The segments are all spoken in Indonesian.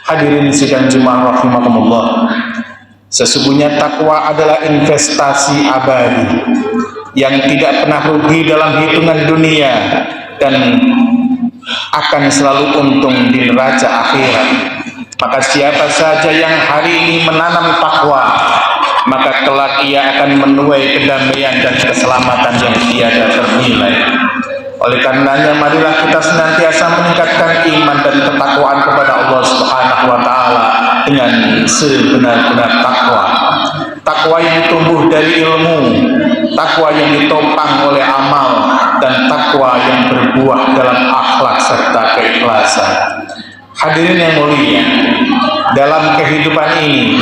Hadirin sidang Jumat rahimakumullah. Sesungguhnya takwa adalah investasi abadi yang tidak pernah rugi dalam hitungan dunia dan akan selalu untung di neraca akhirat. Maka siapa saja yang hari ini menanam takwa, maka kelak ia akan menuai kedamaian dan keselamatan yang tiada ternilai. Oleh karenanya marilah kita senantiasa meningkatkan iman dan ketakwaan kepada Allah Subhanahu wa taala dengan sebenar-benar takwa. Takwa yang tumbuh dari ilmu, takwa yang ditopang oleh amal, dan takwa yang berbuah dalam akhlak serta keikhlasan. Hadirin yang mulia, dalam kehidupan ini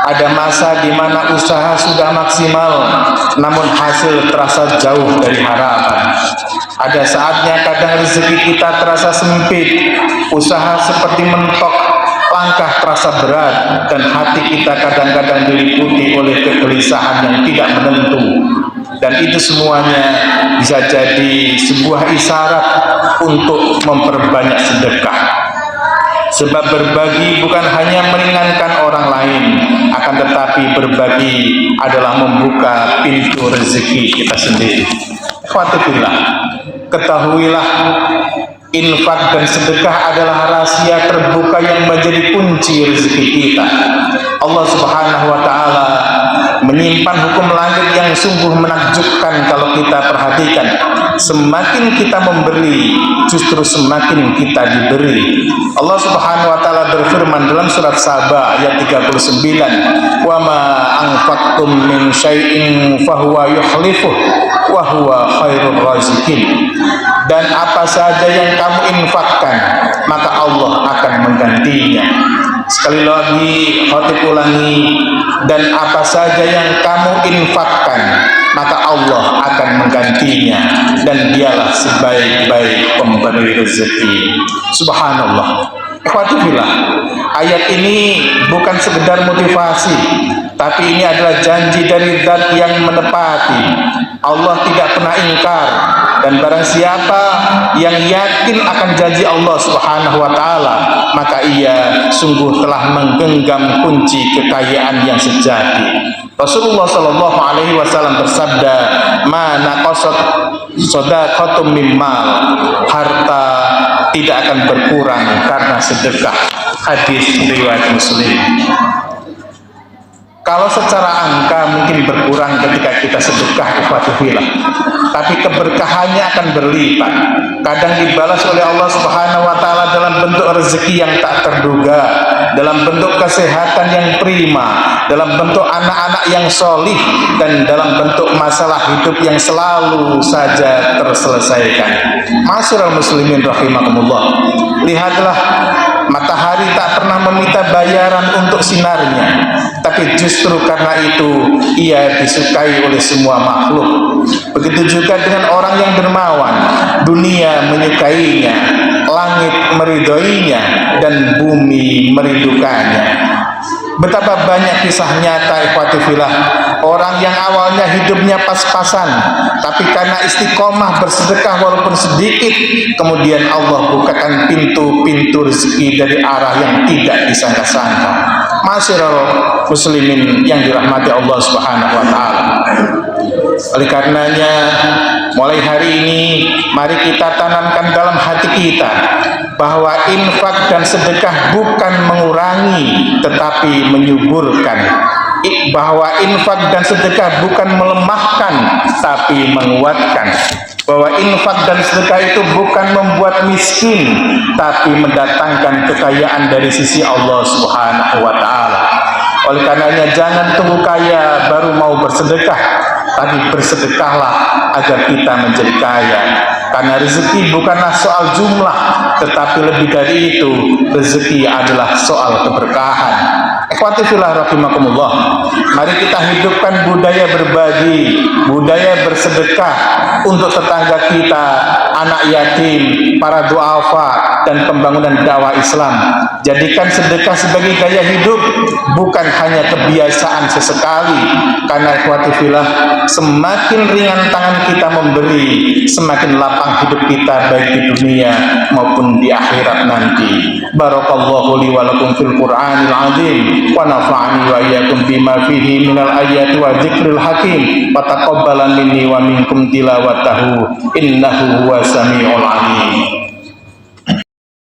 ada masa di mana usaha sudah maksimal, namun hasil terasa jauh dari harapan. Ada saatnya kadang rezeki kita terasa sempit, usaha seperti mentok, langkah terasa berat, dan hati kita kadang-kadang diliputi oleh kegelisahan yang tidak menentu. Dan itu semuanya bisa jadi sebuah isyarat untuk memperbanyak sedekah. Sebab berbagi bukan hanya meringankan orang lain, akan tetapi berbagi adalah membuka pintu rezeki kita sendiri. Fatihillah, ketahuilah infak dan sedekah adalah rahasia terbuka yang menjadi kunci rezeki kita. Allah Subhanahu wa taala menyimpan hukum langit yang sungguh menakjubkan kalau kita perhatikan. Semakin kita memberi, justru semakin kita diberi. Allah Subhanahu wa taala berfirman dalam surat Saba ayat 39, "Wa ma anfaqtum min syai'in fahuwa yukhlifuh wa huwa khairur raziqin." Dan apa saja yang kamu infakkan, maka Allah akan menggantinya. Sekali lagi khatib ulangi, dan apa saja yang kamu infakkan, maka Allah akan menggantinya, dan dialah sebaik-baik pemberi rezeki. Subhanallah. Ikhwatifillah, ayat ini bukan sekedar motivasi, tapi ini adalah janji dari Zat yang menepati. Allah tidak pernah ingkar, dan barang siapa yang yakin akan janji Allah Subhanahu wa taala, maka ia sungguh telah menggenggam kunci kekayaan yang sejati. Rasulullah sallallahu alaihi wasallam bersabda, "Ma naqasat shadaqatum min mal." Harta tidak akan berkurang karena sedekah. Hadis riwayat Muslim. Kalau secara angka mungkin berkurang ketika kita sedekah, ikhwatifillah, tapi keberkahannya akan berlipat. Kadang dibalas oleh Allah Subhanahu wa taala dalam bentuk rezeki yang tak terduga, dalam bentuk kesehatan yang prima, dalam bentuk anak-anak yang solih, dan dalam bentuk masalah hidup yang selalu saja terselesaikan. Ma'asyiral muslimin rahimakumullah, lihatlah, matahari tak pernah meminta bayaran untuk sinarnya, tapi justru karena itu ia disukai oleh semua makhluk. Begitu juga dengan orang yang dermawan, dunia menyukainya, langit meridhoinya, dan bumi merindukannya. Betapa banyak kisah nyata, ikhwatifillah, orang yang awalnya hidupnya pas-pasan, tapi karena istiqomah bersedekah walaupun sedikit, kemudian Allah bukakan pintu-pintu rezeki dari arah yang tidak disangka-sangka. Ma'asyiral muslimin yang dirahmati Allah Subhanahu wa taala. Oleh karenanya, mulai hari ini mari kita tanamkan dalam hati kita bahwa infak dan sedekah bukan mengurangi tetapi menyuburkan, bahwa infak dan sedekah bukan melemahkan tapi menguatkan, bahwa infak dan sedekah itu bukan membuat miskin tapi mendatangkan kekayaan dari sisi Allah Subhanahu wa taala. Oleh karenanya jangan tunggu kaya baru mau bersedekah, tapi bersedekahlah agar kita menjadi kaya. Karena rezeki bukanlah soal jumlah, tetapi lebih dari itu, rezeki adalah soal keberkahan. Ikhwati fillah rahimakumullah, mari kita hidupkan budaya berbagi, budaya bersedekah untuk tetangga kita, anak yatim, para duafa, dan pembangunan dakwah Islam. Jadikan sedekah sebagai gaya hidup, bukan hanya kebiasaan sesekali. Karena ikhwati fillah, semakin ringan tangan kita memberi, semakin lapang hidup kita baik di dunia maupun di akhirat nanti. Barakallahu li wa lakum fil Qur'anil azim wa nafa'ani wa iyyakum bima fihi minal ayati wa dzikril hakim wa taqabbala minni wa minkum tilawatahu innahu huwas samiul alim.